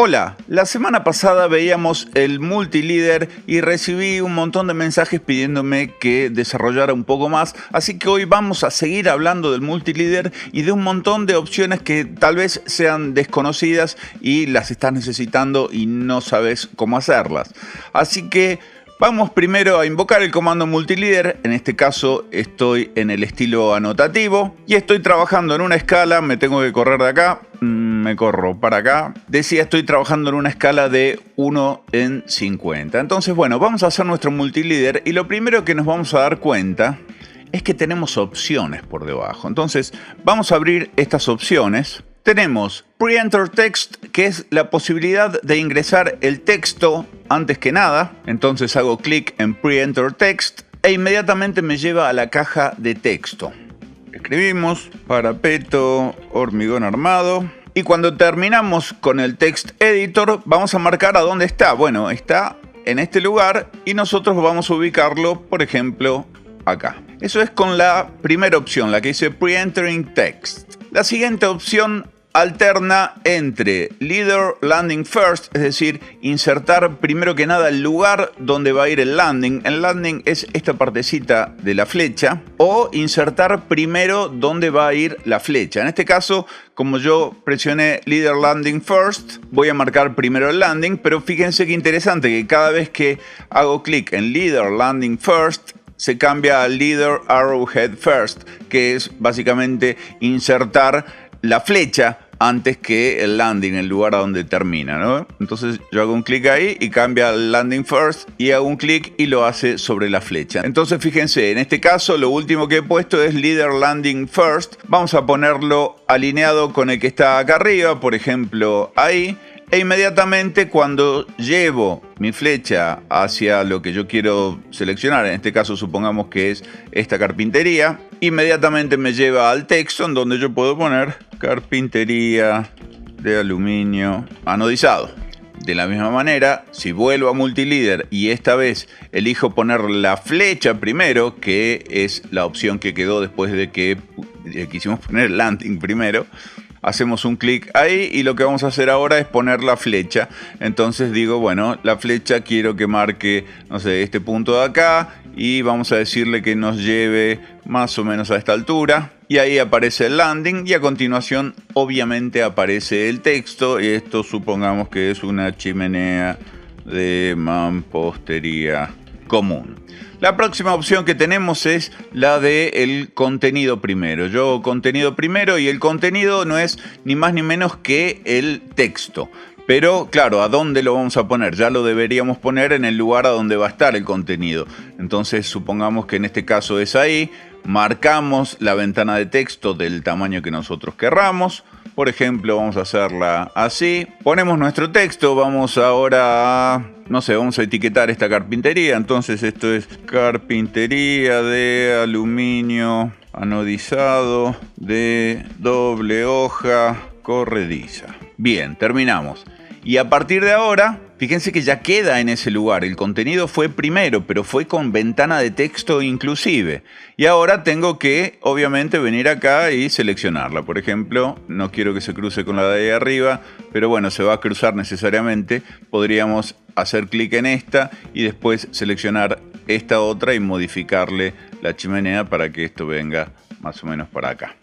Hola, la semana pasada veíamos el multilíder y recibí un montón de mensajes pidiéndome que desarrollara un poco más, así que hoy vamos a seguir hablando del multilíder y de un montón de opciones que tal vez sean desconocidas y las estás necesitando y no sabes cómo hacerlas. Así que vamos primero a invocar el comando multilíder. En este caso estoy en el estilo anotativo y estoy trabajando en una escala. Me tengo que correr de acá, me corro para acá. Decía, estoy trabajando en una escala de 1 en 50. Entonces, bueno, vamos a hacer nuestro multilíder y lo primero que nos vamos a dar cuenta es que tenemos opciones por debajo. Entonces, vamos a abrir estas opciones. Tenemos Pre-Enter Text, que es la posibilidad de ingresar el texto antes que nada. Entonces hago clic en Pre-Enter Text e inmediatamente me lleva a la caja de texto. Escribimos parapeto, hormigón armado. Y cuando terminamos con el Text Editor, vamos a marcar a dónde está. Bueno, está en este lugar y nosotros vamos a ubicarlo, por ejemplo, acá. Eso es con la primera opción, la que dice Pre-Entering Text. La siguiente opción alterna entre Leader Landing First, es decir, insertar primero que nada el lugar donde va a ir el landing. El landing es esta partecita de la flecha, o insertar primero donde va a ir la flecha. En este caso, como yo presioné Leader Landing First, voy a marcar primero el landing, pero fíjense qué interesante que cada vez que hago clic en Leader Landing First, se cambia a Leader Arrowhead First, que es básicamente insertar la flecha antes que el landing, el lugar a donde termina, ¿no? Entonces yo hago un clic ahí y cambia al landing first y hago un clic y lo hace sobre la flecha. Entonces fíjense, en este caso lo último que he puesto es Leader Landing First. Vamos a ponerlo alineado con el que está acá arriba, por ejemplo ahí. E inmediatamente cuando llevo mi flecha hacia lo que yo quiero seleccionar, en este caso supongamos que es esta carpintería, inmediatamente me lleva al texto en donde yo puedo poner carpintería de aluminio anodizado. De la misma manera, si vuelvo a multilíder y esta vez elijo poner la flecha primero, que es la opción que quedó después de que quisimos poner el landing primero, hacemos un clic ahí y lo que vamos a hacer ahora es poner la flecha. Entonces digo, bueno, la flecha quiero que marque, no sé, este punto de acá y vamos a decirle que nos lleve más o menos a esta altura. Y ahí aparece el landing y a continuación obviamente aparece el texto. Y esto supongamos que es una chimenea de mampostería común. La próxima opción que tenemos es la de el contenido primero. Yo contenido primero y el contenido no es ni más ni menos que el texto. Pero claro, ¿a dónde lo vamos a poner? Ya lo deberíamos poner en el lugar a donde va a estar el contenido. Entonces supongamos que en este caso es ahí. Marcamos la ventana de texto del tamaño que nosotros querramos. Por ejemplo, vamos a hacerla así. Ponemos nuestro texto. Vamos ahora a, no sé, vamos a etiquetar esta carpintería. Entonces esto es carpintería de aluminio anodizado de doble hoja corrediza. Bien, terminamos. Y a partir de ahora, fíjense que ya queda en ese lugar. El contenido fue primero, pero fue con ventana de texto inclusive. Y ahora tengo que, obviamente, venir acá y seleccionarla. Por ejemplo, no quiero que se cruce con la de ahí arriba, pero bueno, se va a cruzar necesariamente. Podríamos hacer clic en esta y después seleccionar esta otra y modificarle la chimenea para que esto venga más o menos para acá.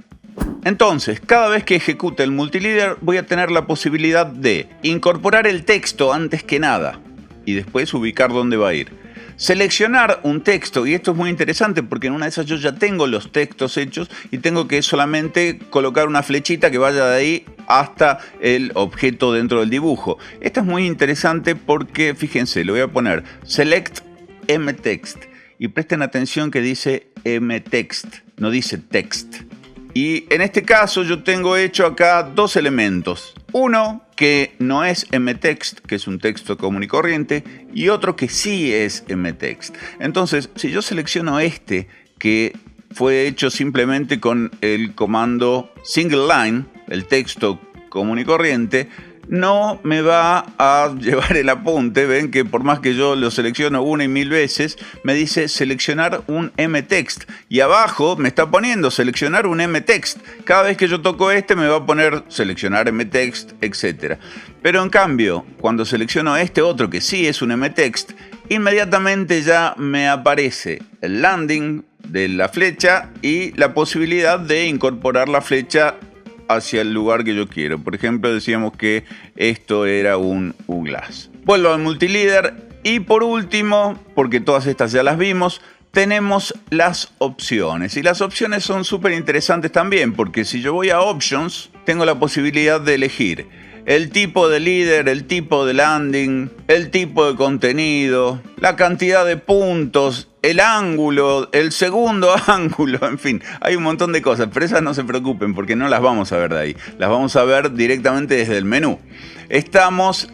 Entonces, cada vez que ejecute el multilíder voy a tener la posibilidad de incorporar el texto antes que nada y después ubicar dónde va a ir. Seleccionar un texto, y esto es muy interesante porque en una de esas yo ya tengo los textos hechos y tengo que solamente colocar una flechita que vaya de ahí hasta el objeto dentro del dibujo. Esto es muy interesante porque, fíjense, le voy a poner Select mText y presten atención que dice mText, no dice text. Y en este caso yo tengo hecho acá dos elementos. Uno que no es mText, que es un texto común y corriente, y otro que sí es mText. Entonces, si yo selecciono este, que fue hecho simplemente con el comando single line, el texto común y corriente, no me va a llevar el apunte. Ven que por más que yo lo selecciono una y mil veces, me dice seleccionar un mText. Y abajo me está poniendo seleccionar un mText. Cada vez que yo toco este me va a poner seleccionar mText, etc. Pero en cambio, cuando selecciono este otro que sí es un mText, inmediatamente ya me aparece el landing de la flecha y la posibilidad de incorporar la flecha hacia el lugar que yo quiero. Por ejemplo, decíamos que esto era un glass. Vuelvo al multileader y por último, porque todas estas ya las vimos, tenemos las opciones. Y las opciones son súper interesantes también, porque si yo voy a Options, tengo la posibilidad de elegir el tipo de leader, el tipo de landing, el tipo de contenido, la cantidad de puntos, el ángulo, el segundo ángulo, en fin, hay un montón de cosas, pero esas no se preocupen porque no las vamos a ver de ahí, las vamos a ver directamente desde el menú. Estamos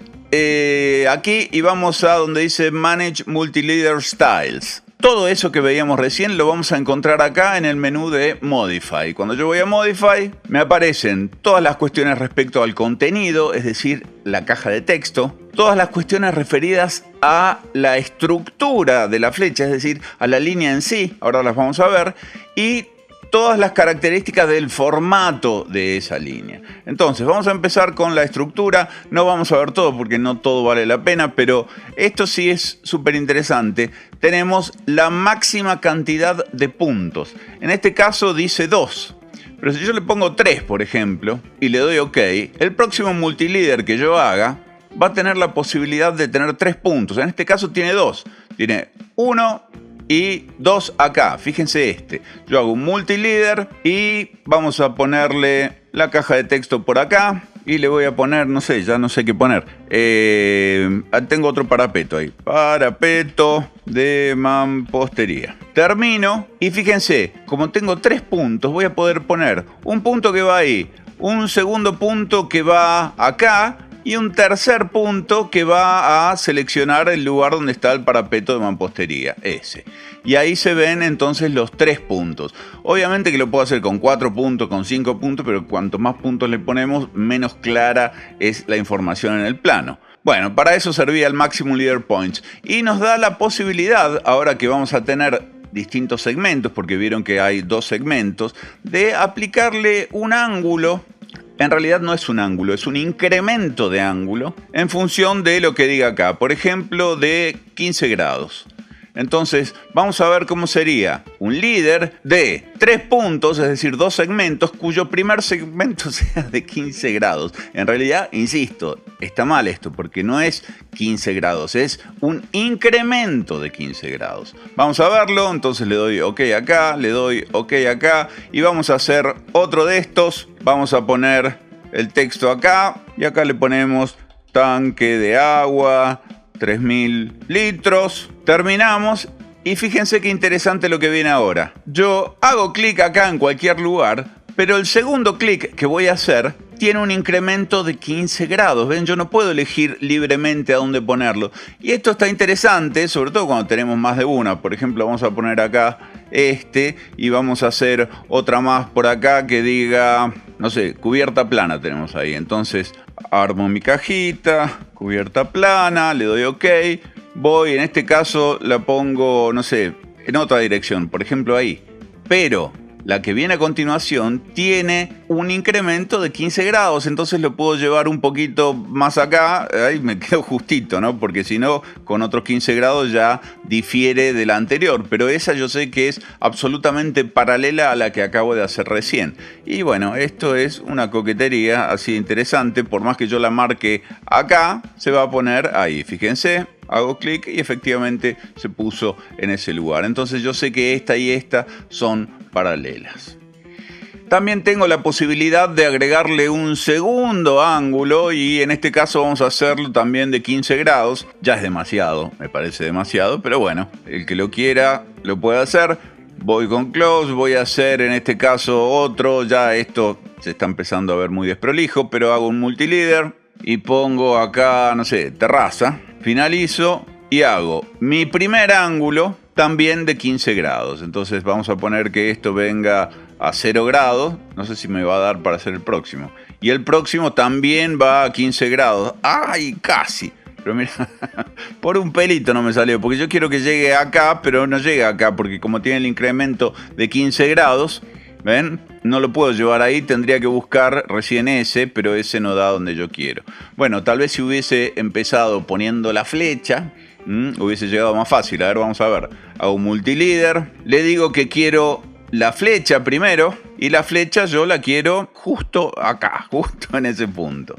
aquí y vamos a donde dice Manage Multileader Styles. Todo eso que veíamos recién lo vamos a encontrar acá en el menú de Modify. Cuando yo voy a Modify, me aparecen todas las cuestiones respecto al contenido, es decir, la caja de texto, todas las cuestiones referidas a la estructura de la flecha, es decir, a la línea en sí, ahora las vamos a ver, y todas las características del formato de esa línea. Entonces, vamos a empezar con la estructura. No vamos a ver todo porque no todo vale la pena, pero esto sí es súper interesante. Tenemos la máxima cantidad de puntos. En este caso dice 2. Pero si yo le pongo 3, por ejemplo, y le doy OK, el próximo multileader que yo haga va a tener la posibilidad de tener 3 puntos. En este caso tiene 2. Tiene 1 y 2 acá. Fíjense este. Yo hago un multileader y vamos a ponerle la caja de texto por acá. Y le voy a poner, no sé, ya no sé qué poner. Tengo otro parapeto ahí. Parapeto de mampostería. Termino y fíjense, como tengo 3 puntos, voy a poder poner un punto que va ahí, un segundo punto que va acá y un tercer punto que va a seleccionar el lugar donde está el parapeto de mampostería, ese. Y ahí se ven entonces los 3 puntos. Obviamente que lo puedo hacer con 4 puntos, con 5 puntos, pero cuanto más puntos le ponemos, menos clara es la información en el plano. Bueno, para eso servía el Maximum Leader Points. Y nos da la posibilidad, ahora que vamos a tener distintos segmentos, porque vieron que hay 2 segmentos, de aplicarle un ángulo. En realidad no es un ángulo, es un incremento de ángulo en función de lo que diga acá. Por ejemplo, de 15 grados. Entonces, vamos a ver cómo sería un líder de 3 puntos, es decir, 2 segmentos, cuyo primer segmento sea de 15 grados. En realidad, insisto, está mal esto, porque no es 15 grados, es un incremento de 15 grados. Vamos a verlo, entonces le doy OK acá, le doy OK acá, y vamos a hacer otro de estos. Vamos a poner el texto acá, y acá le ponemos tanque de agua, 3000 litros. Terminamos y fíjense qué interesante lo que viene ahora. Yo hago clic acá en cualquier lugar, pero el segundo clic que voy a hacer tiene un incremento de 15 grados. ¿Ven? Yo no puedo elegir libremente a dónde ponerlo. Y esto está interesante, sobre todo cuando tenemos más de una. Por ejemplo, vamos a poner acá y vamos a hacer otra más por acá que diga, no sé, cubierta plana tenemos ahí. Entonces armo mi cajita, cubierta plana, le doy OK. Voy, en este caso la pongo, no sé, en otra dirección, por ejemplo ahí. Pero la que viene a continuación tiene un incremento de 15 grados, entonces lo puedo llevar un poquito más acá, ahí me quedo justito, ¿no? Porque si no, con otros 15 grados ya difiere de la anterior, pero esa yo sé que es absolutamente paralela a la que acabo de hacer recién. Y bueno, esto es una coquetería así interesante, por más que yo la marque acá, se va a poner ahí, fíjense. Hago clic y efectivamente se puso en ese lugar. Entonces yo sé que esta y esta son paralelas. También tengo la posibilidad de agregarle un segundo ángulo y en este caso vamos a hacerlo también de 15 grados. Ya es demasiado, me parece demasiado, pero bueno, el que lo quiera lo puede hacer. Voy con close, voy a hacer en este caso otro. Ya esto se está empezando a ver muy desprolijo, pero hago un multileader y pongo acá, no sé, terraza. Finalizo y hago mi primer ángulo también de 15 grados. Entonces vamos a poner que esto venga a 0 grados. No sé si me va a dar para hacer el próximo. Y el próximo también va a 15 grados. ¡Ay, casi! Pero mira, por un pelito no me salió, porque yo quiero que llegue acá, pero no llega acá, porque como tiene el incremento de 15 grados, ¿ven? No lo puedo llevar ahí, tendría que buscar recién ese, pero ese no da donde yo quiero. Bueno, tal vez si hubiese empezado poniendo la flecha, hubiese llegado más fácil. A ver, vamos a ver. Hago multilíder, le digo que quiero la flecha primero, y la flecha yo la quiero justo acá, justo en ese punto.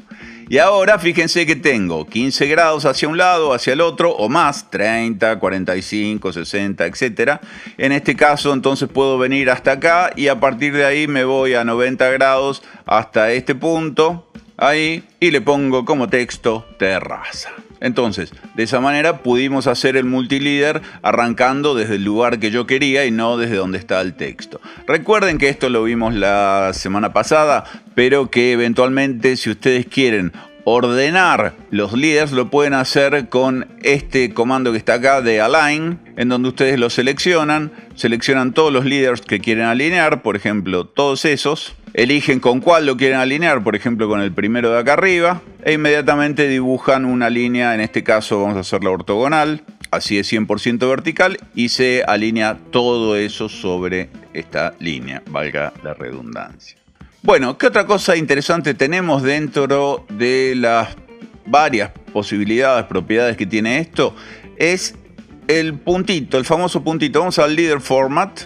Y ahora fíjense que tengo 15 grados hacia un lado, hacia el otro, o más, 30, 45, 60, etc. En este caso, entonces puedo venir hasta acá y a partir de ahí me voy a 90 grados hasta este punto, ahí, y le pongo como texto terraza. Entonces, de esa manera pudimos hacer el multilíder arrancando desde el lugar que yo quería y no desde donde está el texto. Recuerden que esto lo vimos la semana pasada, pero que eventualmente si ustedes quieren ordenar los leaders lo pueden hacer con este comando que está acá de align, en donde ustedes lo seleccionan todos los leaders que quieren alinear, por ejemplo, todos esos. Eligen con cuál lo quieren alinear, por ejemplo con el primero de acá arriba, e inmediatamente dibujan una línea, en este caso vamos a hacerla ortogonal, así es 100% vertical, y se alinea todo eso sobre esta línea, valga la redundancia. Bueno, ¿qué otra cosa interesante tenemos dentro de las varias posibilidades, propiedades que tiene esto? Es el puntito, el famoso puntito. Vamos al Leader Format.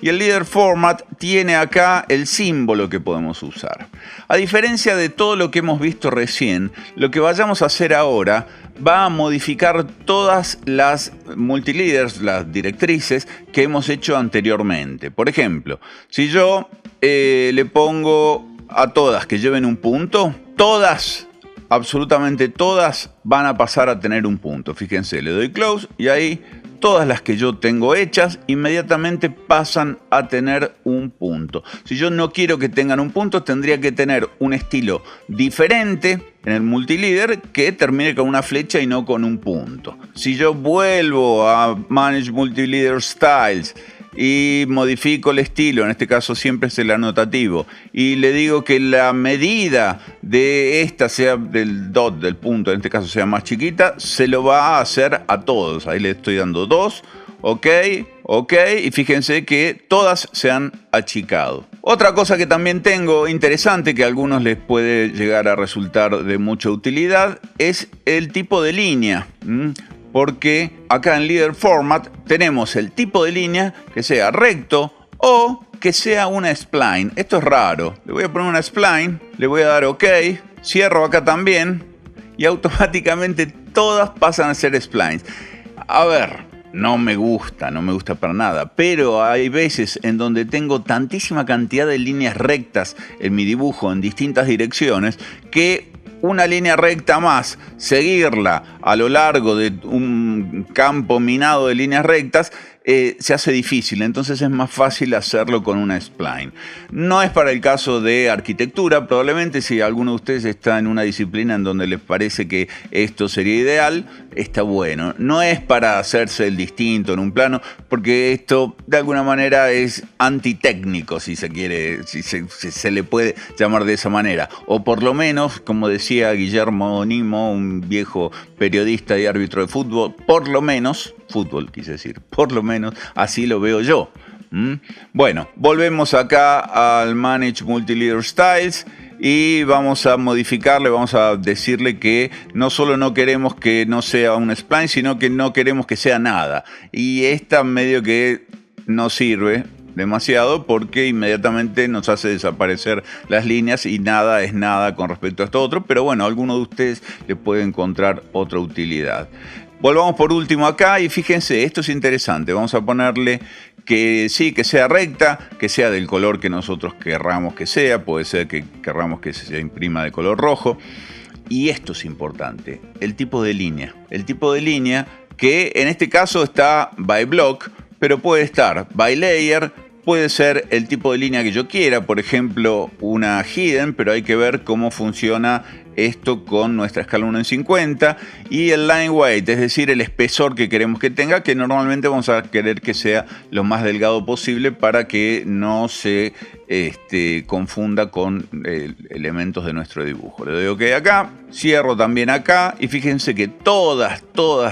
Y el Leader Format tiene acá el símbolo que podemos usar. A diferencia de todo lo que hemos visto recién, lo que vayamos a hacer ahora va a modificar todas las multileaders, las directrices que hemos hecho anteriormente. Por ejemplo, si yo le pongo a todas que lleven un punto, todas, absolutamente todas, van a pasar a tener un punto. Fíjense, le doy close y ahí todas las que yo tengo hechas inmediatamente pasan a tener un punto. Si yo no quiero que tengan un punto, tendría que tener un estilo diferente en el multilíder que termine con una flecha y no con un punto. Si yo vuelvo a Manage Multileader Styles y modifico el estilo, en este caso siempre es el anotativo, y le digo que la medida de esta sea del dot, del punto, en este caso sea más chiquita, se lo va a hacer a todos. Ahí le estoy dando 2, ok, y fíjense que todas se han achicado. Otra cosa que también tengo interesante, que a algunos les puede llegar a resultar de mucha utilidad, es el tipo de línea. Porque acá en Leader Format tenemos el tipo de línea que sea recto o que sea una spline. Esto es raro. Le voy a poner una spline, le voy a dar OK, cierro acá también y automáticamente todas pasan a ser splines. A ver, no me gusta para nada, pero hay veces en donde tengo tantísima cantidad de líneas rectas en mi dibujo en distintas direcciones que una línea recta más, seguirla a lo largo de un campo minado de líneas rectas, se hace difícil. Entonces es más fácil hacerlo con una spline. No es para el caso de arquitectura. Probablemente si alguno de ustedes está en una disciplina en donde les parece que esto sería ideal, está bueno. No es para hacerse el distinto en un plano, porque esto de alguna manera es antitécnico, si se quiere, si se le puede llamar de esa manera. O por lo menos, como decía Guillermo Nimo, un viejo periodista y árbitro de fútbol, por lo menos así lo veo yo. Bueno, volvemos acá al Manage Multileader Styles y vamos a modificarle, vamos a decirle que no solo no queremos que no sea un spline, sino que no queremos que sea nada. Y esta medio que no sirve demasiado porque inmediatamente nos hace desaparecer las líneas y nada es nada con respecto a esto otro, pero bueno, alguno de ustedes le puede encontrar otra utilidad. Volvamos por último acá y fíjense, esto es interesante. Vamos a ponerle que sí, que sea recta, que sea del color que nosotros querramos que sea. Puede ser que querramos que se imprima de color rojo. Y esto es importante, el tipo de línea. El tipo de línea que en este caso está by block, pero puede estar by layer. Puede ser el tipo de línea que yo quiera, por ejemplo, una hidden, pero hay que ver cómo funciona esto con nuestra escala 1 en 50 y el line weight, es decir, el espesor que queremos que tenga, que normalmente vamos a querer que sea lo más delgado posible para que no se confunda con elementos de nuestro dibujo. Le doy OK acá, cierro también acá y fíjense que todas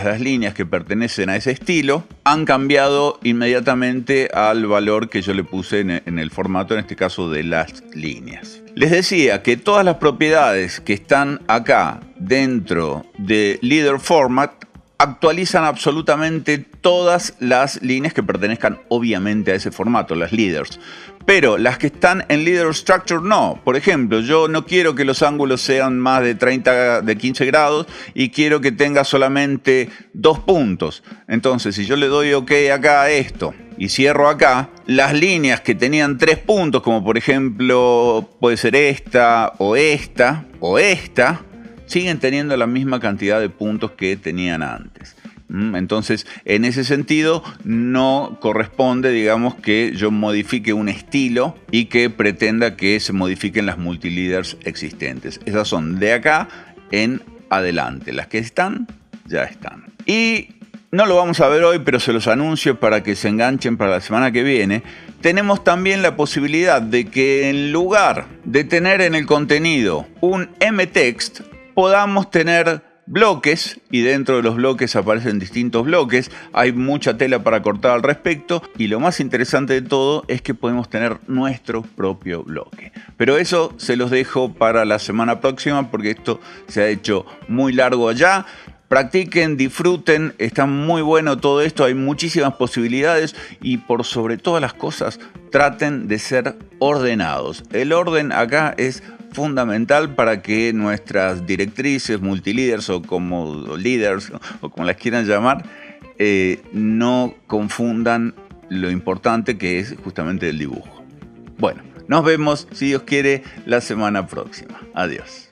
las líneas que pertenecen a ese estilo han cambiado inmediatamente al valor que yo le puse en el formato, en este caso de las líneas. Les decía que todas las propiedades que están acá dentro de Leader Format actualizan absolutamente todas las líneas que pertenezcan obviamente a ese formato, las leaders. Pero las que están en Leader Structure no. Por ejemplo, yo no quiero que los ángulos sean más de 15 grados y quiero que tenga solamente 2 puntos. Entonces, si yo le doy OK acá a esto y cierro acá, las líneas que tenían 3 puntos, como por ejemplo puede ser esta o esta o esta, siguen teniendo la misma cantidad de puntos que tenían antes. Entonces, en ese sentido, no corresponde, digamos, que yo modifique un estilo y que pretenda que se modifiquen las multileaders existentes. Esas son de acá en adelante. Las que están, ya están. Y no lo vamos a ver hoy, pero se los anuncio para que se enganchen para la semana que viene. Tenemos también la posibilidad de que en lugar de tener en el contenido un mText, podamos tener bloques, y dentro de los bloques aparecen distintos bloques. Hay mucha tela para cortar al respecto, y lo más interesante de todo es que podemos tener nuestro propio bloque. Pero eso se los dejo para la semana próxima, porque esto se ha hecho muy largo allá. Practiquen, disfruten, está muy bueno todo esto, hay muchísimas posibilidades y por sobre todas las cosas traten de ser ordenados. El orden acá es fundamental para que nuestras directrices, multileaders o como leaders o como las quieran llamar, no confundan lo importante que es justamente el dibujo. Bueno, nos vemos, si Dios quiere, la semana próxima. Adiós.